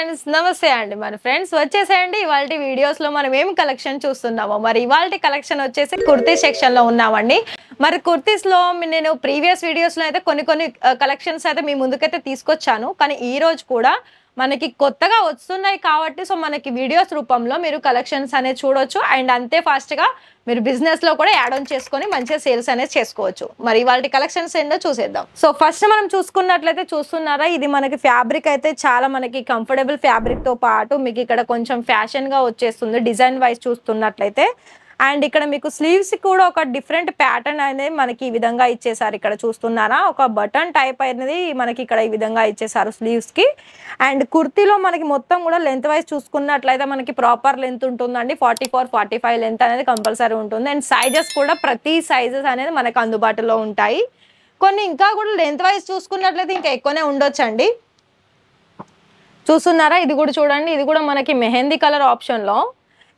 Friends నమస్తే అండి మన ఫ్రెండ్స్ వచ్చేసేయండి ఇవాల్టి వీడియోస్ లో మనం ఏం కలెక్షన్ చూస్తున్నామో మరి ఇవాల్టి కలెక్షన్ వచ్చేసి కుర్తీ సెక్షన్ లో ఉన్నామండి మరి కుర్తీస్ లో నేను ప్రీవియస్ వీడియోస్ లో అయితే కొన్ని కలెక్షన్స్ అయితే మీ ముందుకైతే తీసుకొచ్చాను కానీ ఈ రోజు కూడా మనకి కొత్తగా వస్తున్నాయి కాబట్టి సో మనకి వీడియోస్ రూపంలో మీరు కలెక్షన్స్ అనేది చూడొచ్చు అండ్ అంతే ఫాస్ట్ గా మీరు బిజినెస్ లో కూడా యాడ్ ఆన్ చేసుకొని మంచిగా సేల్స్ అనేది చేసుకోవచ్చు మరి ఇవాల్టి కలెక్షన్స్ ఏంటో చూసేద్దాం సో ఫస్ట్ మనం చూసుకున్నట్లయితే చూస్తున్నారా ఇది మనకి ఫ్యాబ్రిక్ అయితే చాలా మనకి కంఫర్టబుల్ ఫ్యాబ్రిక్ తో పాటు మీకు ఇక్కడ కొంచెం ఫ్యాషన్ గా వచ్చేస్తుంది డిజైన్ వైజ్ చూస్తున్నట్లయితే అండ్ ఇక్కడ మీకు స్లీవ్స్ కూడా ఒక డిఫరెంట్ ప్యాటర్న్ అనేది మనకి ఈ విధంగా ఇచ్చేసారు ఇక్కడ చూస్తున్నారా ఒక బటన్ టైప్ అనేది మనకి ఇక్కడ ఈ విధంగా ఇచ్చేసారు స్లీవ్స్ కి అండ్ కుర్తీలో మనకి మొత్తం కూడా లెంత్ వైజ్ చూసుకున్నట్లయితే మనకి ప్రాపర్ లెంత్ ఉంటుందండి 44-45 లెంత్ అనేది కంపల్సరీ ఉంటుంది అండ్ సైజెస్ కూడా ప్రతి సైజెస్ అనేది మనకు అందుబాటులో ఉంటాయి కొన్ని ఇంకా కూడా లెంత్ వైజ్ చూసుకున్నట్లయితే ఇంకా ఎక్కువనే ఉండొచ్చండి చూస్తున్నారా ఇది కూడా చూడండి ఇది కూడా మనకి మెహందీ కలర్ ఆప్షన్ లో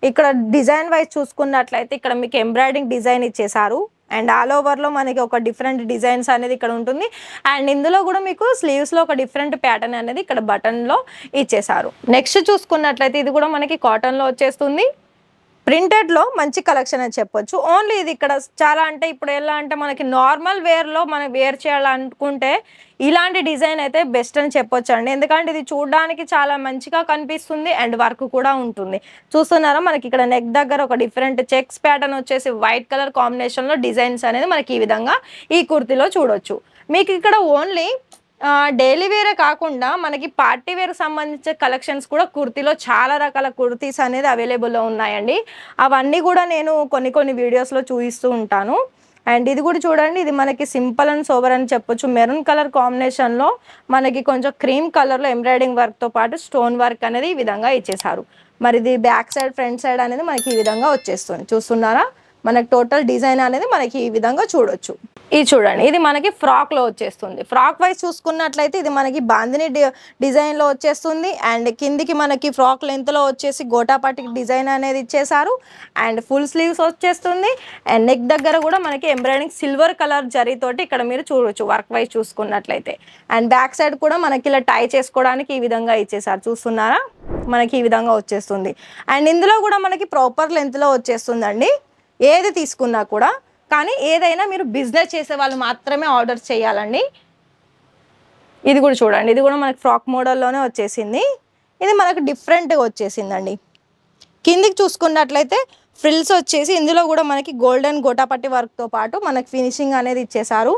ఇక్కడ డిజైన్ వైజ్ చూసుకున్నట్లయితే ఇక్కడ మీకు ఎంబ్రాయిడింగ్ డిజైన్ ఇచ్చేసారు అండ్ ఆల్ ఓవర్ లో మనకి ఒక డిఫరెంట్ డిజైన్స్ అనేది ఇక్కడ ఉంటుంది అండ్ ఇందులో కూడా మీకు స్లీవ్స్ లో ఒక డిఫరెంట్ ప్యాటర్న్ అనేది ఇక్కడ బటన్ లో ఇచ్చేసారు నెక్స్ట్ చూసుకున్నట్లయితే ఇది కూడా మనకి కాటన్ లో వచ్చేస్తుంది ప్రింటెడ్ లో మంచి కలెక్షన్ అని చెప్పొచ్చు ఓన్లీ ఇది ఇక్కడ చాలా అంటే ఇప్పుడు ఎలా అంటే మనకి నార్మల్ వేర్ లో మనం వేర్ చేయాలనుకుంటే ఇలాంటి డిజైన్ అయితే బెస్ట్ అని చెప్పొచ్చు అండి ఎందుకంటే ఇది చూడడానికి చాలా మంచిగా కనిపిస్తుంది అండ్ వర్క్ కూడా ఉంటుంది చూస్తున్నారా మనకి ఇక్కడ నెక్ దగ్గర ఒక డిఫరెంట్ చెక్స్ ప్యాటర్న్ వచ్చేసి వైట్ కలర్ కాంబినేషన్ లో డిజైన్స్ అనేది మనకి ఈ విధంగా ఈ కుర్తీలో చూడొచ్చు మీకు ఇక్కడ ఓన్లీ డైలీ వేరే కాకుండా మనకి పార్టీ వేర్ సంబంధించిన కలెక్షన్స్ కూడా కుర్తీలో చాలా రకాల కుర్తీస్ అనేది అవైలబుల్లో ఉన్నాయండి అవన్నీ కూడా నేను కొన్ని వీడియోస్లో చూపిస్తూ ఉంటాను అండ్ ఇది కూడా చూడండి ఇది మనకి సింపుల్ అండ్ సోబర్ అని చెప్పొచ్చు మెరూన్ కలర్ కాంబినేషన్లో మనకి కొంచెం క్రీమ్ కలర్లో ఎంబ్రాయిడింగ్ వర్క్తో పాటు స్టోన్ వర్క్ అనేది ఈ విధంగా ఇచ్చేసారు మరి ఇది బ్యాక్ సైడ్ ఫ్రంట్ సైడ్ అనేది మనకి ఈ విధంగా వచ్చేస్తుంది చూస్తున్నారా మనకి టోటల్ డిజైన్ అనేది మనకి ఈ విధంగా చూడొచ్చు ఇది చూడండి ఇది మనకి ఫ్రాక్ లో వచ్చేస్తుంది ఫ్రాక్ వైజ్ చూసుకున్నట్లయితే ఇది మనకి బాందిని డిజైన్ లో వచ్చేస్తుంది అండ్ కిందికి మనకి ఫ్రాక్ లెంత్ లో వచ్చేసి గోటాపట్టి డిజైన్ అనేది ఇచ్చేసారు అండ్ ఫుల్ స్లీవ్స్ వచ్చేస్తుంది అండ్ నెక్ దగ్గర కూడా మనకి ఎంబ్రాయిడింగ్ సిల్వర్ కలర్ జరీతోటి ఇక్కడ మీరు చూడొచ్చు వర్క్ వైజ్ చూసుకున్నట్లయితే అండ్ బ్యాక్ సైడ్ కూడా మనకి ఇలా టై చేసుకోవడానికి ఈ విధంగా ఇచ్చేసారు చూస్తున్నారా మనకి ఈ విధంగా వచ్చేస్తుంది అండ్ ఇందులో కూడా మనకి ప్రాపర్ లెంత్ లో వచ్చేస్తుందండి ఏది తీసుకున్నా కూడా కానీ ఏదైనా మీరు బిజినెస్ చేసే వాళ్ళు మాత్రమే ఆర్డర్ చేయాలండి ఇది కూడా చూడండి ఇది కూడా మనకి ఫ్రాక్ మోడల్లోనే వచ్చేసింది ఇది మనకు డిఫరెంట్గా వచ్చేసిందండి కిందికి చూసుకున్నట్లయితే ఫ్రిల్స్ వచ్చేసి ఇందులో కూడా మనకి గోల్డెన్ గోటాపట్టి వర్క్తో పాటు మనకి ఫినిషింగ్ అనేది ఇచ్చేసారు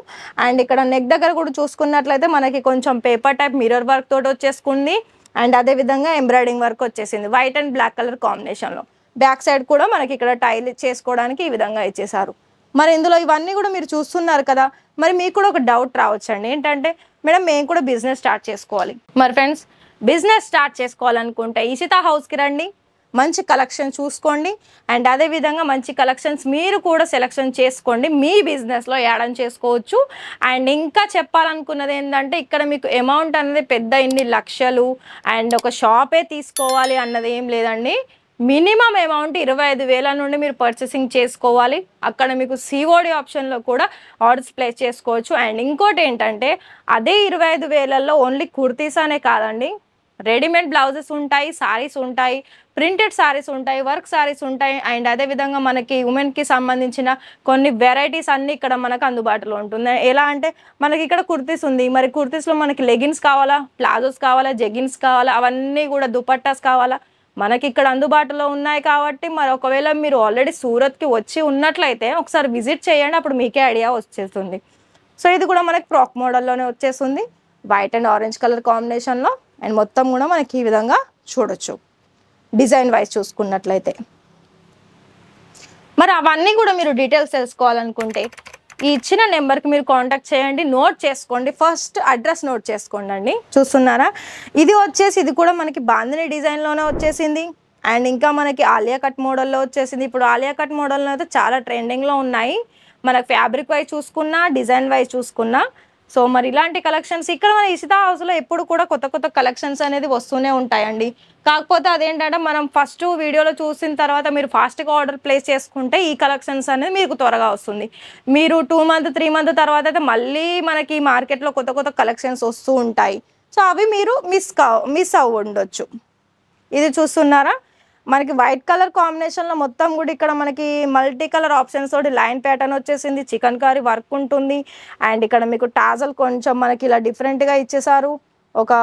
అండ్ ఇక్కడ నెక్ దగ్గర కూడా చూసుకున్నట్లయితే మనకి కొంచెం పేపర్ టైప్ మిర్రర్ వర్క్ తోటి వచ్చేసుకుంది అండ్ అదేవిధంగా ఎంబ్రాయిడింగ్ వర్క్ వచ్చేసింది వైట్ అండ్ బ్లాక్ కలర్ కాంబినేషన్లో బ్యాక్ సైడ్ కూడా మనకి ఇక్కడ టైల్ చేసుకోవడానికి ఈ విధంగా ఇచ్చేసారు మరి ఇందులో ఇవన్నీ కూడా మీరు చూస్తున్నారు కదా మరి మీకు కూడా ఒక డౌట్ రావచ్చండి ఏంటంటే మేడం మేము కూడా బిజినెస్ స్టార్ట్ చేసుకోవాలి మరి ఫ్రెండ్స్ బిజినెస్ స్టార్ట్ చేసుకోవాలనుకుంటే ఈషితా హౌస్కి రండి మంచి కలెక్షన్ చూసుకోండి అండ్ అదేవిధంగా మంచి కలెక్షన్స్ మీరు కూడా సెలెక్షన్ చేసుకోండి మీ బిజినెస్లో యాడ్ ఆన్ చేసుకోవచ్చు అండ్ ఇంకా చెప్పాలనుకున్నది ఏంటంటే ఇక్కడ మీకు అమౌంట్ అనేది పెద్ద ఇన్ని లక్షలు అండ్ ఒక షాపే తీసుకోవాలి అన్నది ఏం లేదండి మినిమం అమౌంట్ 25,000 నుండి మీరు పర్చేసింగ్ చేసుకోవాలి అక్కడ మీకు సిఓడి ఆప్షన్లో కూడా ఆర్డర్స్ ప్లేస్ చేసుకోవచ్చు అండ్ ఇంకోటి ఏంటంటే అదే 25,000లో ఓన్లీ కుర్తీస్ అనే కాదండి రెడీమేడ్ బ్లౌజెస్ ఉంటాయి సారీస్ ఉంటాయి ప్రింటెడ్ సారీస్ ఉంటాయి వర్క్ సారీస్ ఉంటాయి అండ్ అదేవిధంగా మనకి ఉమెన్కి సంబంధించిన కొన్ని వెరైటీస్ అన్నీ ఇక్కడ మనకు అందుబాటులో ఉంటుంది ఎలా అంటే మనకి ఇక్కడ కుర్తీస్ ఉంది మరి కుర్తీస్లో మనకి లెగిన్స్ కావాలా ప్లాజోస్ కావాలా జెగిన్స్ కావాలా అవన్నీ కూడా దుపట్టాస్ కావాలా మనకి ఇక్కడ అందుబాటులో ఉన్నాయి కాబట్టి మరి ఒకవేళ మీరు ఆల్రెడీ సూరత్కి వచ్చి ఉన్నట్లయితే ఒకసారి విజిట్ చేయండి అప్పుడు మీకే ఐడియా వచ్చేస్తుంది సో ఇది కూడా మనకి ఫ్రాక్ మోడల్లోనే వచ్చేస్తుంది వైట్ అండ్ ఆరెంజ్ కలర్ కాంబినేషన్లో అండ్ మొత్తం కూడా మనకి ఈ విధంగా చూడొచ్చు డిజైన్ వైజ్ చూసుకున్నట్లయితే మరి అవన్నీ కూడా మీరు డీటెయిల్స్ తెలుసుకోవాలనుకుంటే ఈ ఇచ్చిన నెంబర్కి మీరు కాంటాక్ట్ చేయండి నోట్ చేసుకోండి ఫస్ట్ అడ్రస్ నోట్ చేసుకోండి అండి చూస్తున్నారా ఇది వచ్చేసి ఇది కూడా మనకి బాందిని డిజైన్లోనే వచ్చేసింది అండ్ ఇంకా మనకి ఆలియా కట్ మోడల్లో వచ్చేసింది ఇప్పుడు ఆలియా కట్ మోడల్లో అయితే చాలా ట్రెండింగ్లో ఉన్నాయి మనకి ఫ్యాబ్రిక్ వైజ్ చూసుకున్నా డిజైన్ వైజ్ చూసుకున్నా సో మరి ఇలాంటి కలెక్షన్స్ ఇక్కడ మన ఈషితా హౌస్లో ఎప్పుడు కూడా కొత్త కలెక్షన్స్ అనేది వస్తూనే ఉంటాయండి కాకపోతే అదేంటంటే మనం ఫస్ట్ వీడియోలో చూసిన తర్వాత మీరు ఫాస్ట్గా ఆర్డర్ ప్లేస్ చేసుకుంటే ఈ కలెక్షన్స్ అనేది మీకు త్వరగా వస్తుంది మీరు 2 మంత్ 3 మంత్ తర్వాత అయితే మళ్ళీ మనకి మార్కెట్లో కొత్త కలెక్షన్స్ వస్తూ ఉంటాయి సో అవి మీరు మిస్ అవ్వండొచ్చు. ఇది చూస్తున్నారా, మనకి వైట్ కలర్ కాంబినేషన్లో మొత్తం కూడా ఇక్కడ మనకి మల్టీ కలర్ ఆప్షన్స్ తోటి లైన్ ప్యాటర్న్ వచ్చేసింది. చికెన్ కర్రీ వర్క్ ఉంటుంది. అండ్ ఇక్కడ మీకు టాజల్ కొంచెం మనకి ఇలా డిఫరెంట్గా ఇచ్చేసారు, ఒక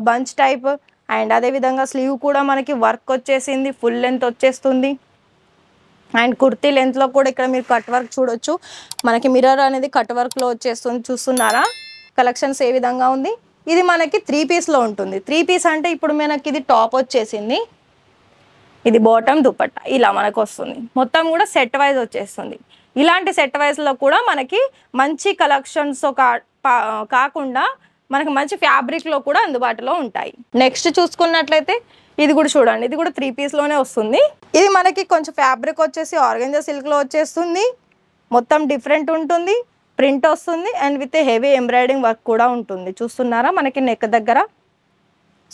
బంచ్ టైప్. అండ్ అదేవిధంగా స్లీవ్ కూడా మనకి వర్క్ వచ్చేసింది, ఫుల్ లెంత్ వచ్చేస్తుంది. అండ్ కుర్తీ లెంత్లో కూడా ఇక్కడ మీరు కట్ వర్క్ చూడొచ్చు, మనకి మిర్రర్ అనేది కట్ వర్క్లో వచ్చేస్తుంది. చూస్తున్నారా కలెక్షన్స్ ఏ విధంగా ఉంది. ఇది మనకి 3 పీస్లో ఉంటుంది. 3 పీస్ అంటే ఇప్పుడు మనకి ఇది టాప్ వచ్చేసింది, ఇది బాటమ్ దుపట్టా ఇలా మనకు వస్తుంది. మొత్తం కూడా సెట్ వైజ్ వచ్చేస్తుంది. ఇలాంటి సెట్ వైజ్లో కూడా మనకి మంచి కలెక్షన్స్ కాకుండా మనకి మంచి ఫ్యాబ్రిక్లో కూడా అందుబాటులో ఉంటాయి. నెక్స్ట్ చూసుకున్నట్లయితే ఇది కూడా చూడండి, ఇది కూడా 3 పీస్లోనే వస్తుంది. ఇది మనకి కొంచెం ఫ్యాబ్రిక్ వచ్చేసి ఆర్గంజా సిల్క్లో వచ్చేస్తుంది. మొత్తం డిఫరెంట్ ఉంటుంది, ప్రింట్ వస్తుంది. And with heavy embroidering work కూడా ఉంటుంది. చూస్తున్నారా మనకి నెక్ దగ్గర.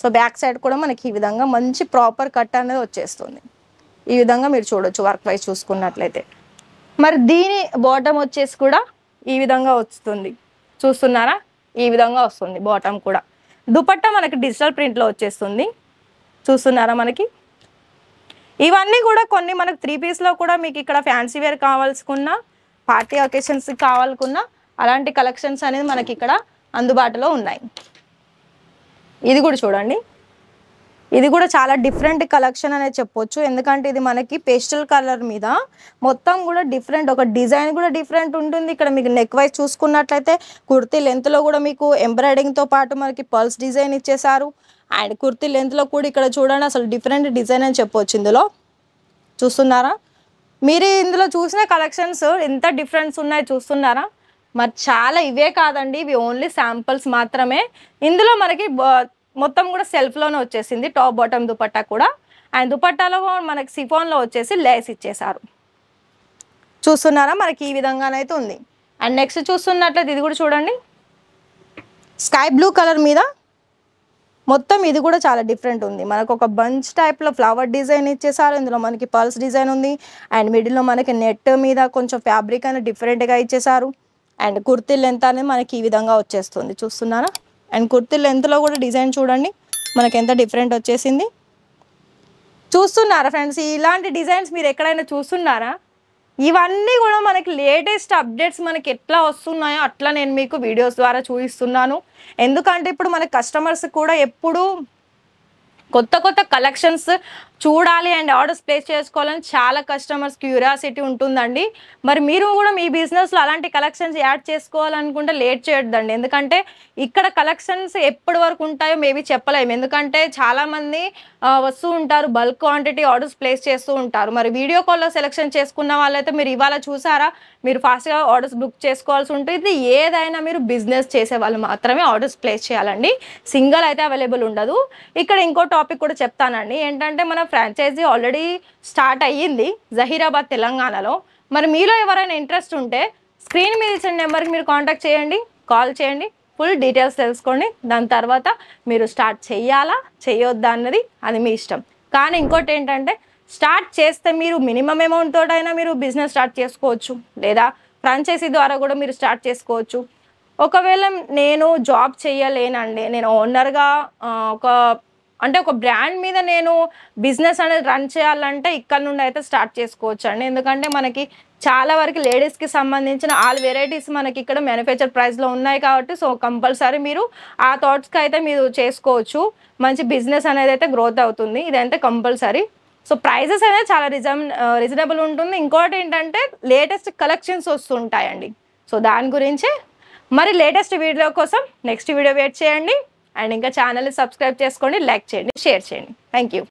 సో బ్యాక్ సైడ్ కూడా మనకి ఈ విధంగా మంచి ప్రాపర్ కట్ అనేది వచ్చేస్తుంది. ఈ విధంగా మీరు చూడొచ్చు వర్క్ వైజ్ చూసుకున్నట్లయితే. మరి దీని బాటమ్ వచ్చేసి కూడా ఈ విధంగా వస్తుంది. చూస్తున్నారా ఈ విధంగా వస్తుంది బాటమ్ కూడా. దుపట్టా మనకి డిజిటల్ ప్రింట్లో వచ్చేస్తుంది. చూస్తున్నారా మనకి ఇవన్నీ కూడా కొన్ని మనకు 3 పీస్లో కూడా మీకు ఇక్కడ ఫ్యాన్సీ వేర్ కావాల్సుకున్న, పార్టీ అకేషన్స్ కావాలనుకున్న అలాంటి కలెక్షన్స్ అనేది మనకి ఇక్కడ అందుబాటులో ఉన్నాయి. ఇది కూడా చూడండి, ఇది కూడా చాలా డిఫరెంట్ కలెక్షన్ అనేది చెప్పొచ్చు. ఎందుకంటే ఇది మనకి పేస్టల్ కలర్ మీద మొత్తం కూడా డిఫరెంట్, ఒక డిజైన్ కూడా డిఫరెంట్ ఉంటుంది. ఇక్కడ మీకు నెక్ వైజ్ చూసుకున్నట్లయితే కుర్తీ లెంత్లో కూడా మీకు ఎంబ్రాయిడింగ్తో పాటు మనకి పల్స్ డిజైన్ ఇచ్చేసారు. అండ్ కుర్తీ లెంత్లో కూడా ఇక్కడ చూడండి అసలు డిఫరెంట్ డిజైన్ అని చెప్పొచ్చు. ఇందులో చూస్తున్నారా మీరు, ఇందులో చూసిన కలెక్షన్స్ ఎంత డిఫరెన్స్ ఉన్నాయి చూస్తున్నారా. మరి చాలా ఇవే కాదండి, ఇవి ఓన్లీ శాంపుల్స్ మాత్రమే. ఇందులో మనకి మొత్తం కూడా సెల్ఫ్లోనే వచ్చేసింది టాప్ బాటమ్ దుపట్టా కూడా. అండ్ దుపట్టాలో మనకి సిఫాన్లో వచ్చేసి లేస్ ఇచ్చేసారు. చూస్తున్నారా మనకి ఈ విధంగానైతే ఉంది. అండ్ నెక్స్ట్ చూస్తున్నట్లయితే ఇది కూడా చూడండి, స్కై బ్లూ కలర్ మీద మొత్తం ఇది కూడా చాలా డిఫరెంట్ ఉంది. మనకు ఒక బంచ్ టైప్లో ఫ్లవర్ డిజైన్ ఇచ్చేసారు. ఇందులో మనకి పల్స్ డిజైన్ ఉంది. అండ్ మిడిల్లో మనకి నెట్ మీద కొంచెం ఫ్యాబ్రిక్ అనేది డిఫరెంట్గా ఇచ్చేసారు. అండ్ కుర్తీ లెంత్ అనేది మనకి ఈ విధంగా వచ్చేస్తుంది. చూస్తున్నారా. అండ్ కుర్తీ లెంత్లో కూడా డిజైన్ చూడండి మనకి ఎంత డిఫరెంట్ వచ్చేసింది. చూస్తున్నారా ఫ్రెండ్స్, ఇలాంటి డిజైన్స్ మీరు ఎక్కడైనా చూస్తున్నారా? ఇవన్నీ కూడా మనకి లేటెస్ట్ అప్డేట్స్ మనకి ఎట్లా వస్తున్నాయో అట్లా నేను మీకు వీడియోస్ ద్వారా చూపిస్తున్నాను. ఎందుకంటే ఇప్పుడు మన కస్టమర్స్ కూడా ఎప్పుడు కొత్త కొత్త కలెక్షన్స్ చూడాలి అండ్ ఆర్డర్స్ ప్లేస్ చేసుకోవాలని చాలా కస్టమర్స్ క్యూరియాసిటీ ఉంటుందండి. మరి మీరు కూడా మీ బిజినెస్లో అలాంటి కలెక్షన్స్ యాడ్ చేసుకోవాలనుకుంటే లేట్ చేయొద్దండి. ఎందుకంటే ఇక్కడ కలెక్షన్స్ ఎప్పటి వరకు ఉంటాయో మేబీ చెప్పలేము. ఎందుకంటే చాలామంది వస్తూ ఉంటారు, బల్క్ క్వాంటిటీ ఆర్డర్స్ ప్లేస్ చేస్తూ ఉంటారు. మరి వీడియో కాల్లో సెలెక్షన్ చేసుకున్న వాళ్ళైతే మీరు ఇవాళ చూసారా, మీరు ఫాస్ట్గా ఆర్డర్స్ బుక్ చేసుకోవాల్సి ఉంటుంది. ఏదైనా మీరు బిజినెస్ చేసే వాళ్ళు మాత్రమే ఆర్డర్స్ ప్లేస్ చేయాలండి, సింగిల్ అయితే అవైలబుల్ ఉండదు. ఇక్కడ ఇంకో టాపిక్ కూడా చెప్తానండి, ఏంటంటే మన ఫ్రాంచైజీ ఆల్రెడీ స్టార్ట్ అయ్యింది జహీరాబాద్ తెలంగాణలో. మరి మీలో ఎవరైనా ఇంట్రెస్ట్ ఉంటే స్క్రీన్ మీద ఇచ్చిన నెంబర్కి మీరు కాంటాక్ట్ చేయండి, కాల్ చేయండి, ఫుల్ డీటెయిల్స్ తెలుసుకోండి. దాని తర్వాత మీరు స్టార్ట్ చెయ్యాలా చేయొద్దా అన్నది అది మీ ఇష్టం. కానీ ఇంకోటి ఏంటంటే స్టార్ట్ చేస్తే మీరు మినిమం అమౌంట్ తోటైనా మీరు బిజినెస్ స్టార్ట్ చేసుకోవచ్చు, లేదా ఫ్రాంచైజీ ద్వారా కూడా మీరు స్టార్ట్ చేసుకోవచ్చు. ఒకవేళ నేను జాబ్ చేయలేనండి, నేను ఓనర్గా ఒక బ్రాండ్ మీద నేను బిజినెస్ అనేది రన్ చేయాలంటే ఇక్కడ నుండి అయితే స్టార్ట్ చేసుకోవచ్చు అండి. ఎందుకంటే మనకి చాలా వరకు లేడీస్కి సంబంధించిన ఆల్ వెరైటీస్ మనకి ఇక్కడ మ్యానుఫ్యాక్చర్ ప్రైస్లో ఉన్నాయి కాబట్టి సో కంపల్సరీ మీరు ఆ థాట్స్కి అయితే మీరు చేసుకోవచ్చు. మంచి బిజినెస్ అనేది అయితే గ్రోత్ అవుతుంది, ఇదైతే కంపల్సరీ. సో ప్రైజెస్ అనేది చాలా రీజనబుల్ ఉంటుంది. ఇంకోటి ఏంటంటే లేటెస్ట్ కలెక్షన్స్ వస్తుంటాయండి. సో దాని గురించి మరి లేటెస్ట్ వీడియో కోసం నెక్స్ట్ వీడియో వెయిట్ చేయండి. అండ్ ఇంకా ఛానల్ని సబ్స్క్రైబ్ చేసుకోండి, లైక్ చేయండి, షేర్ చేయండి. Thank you.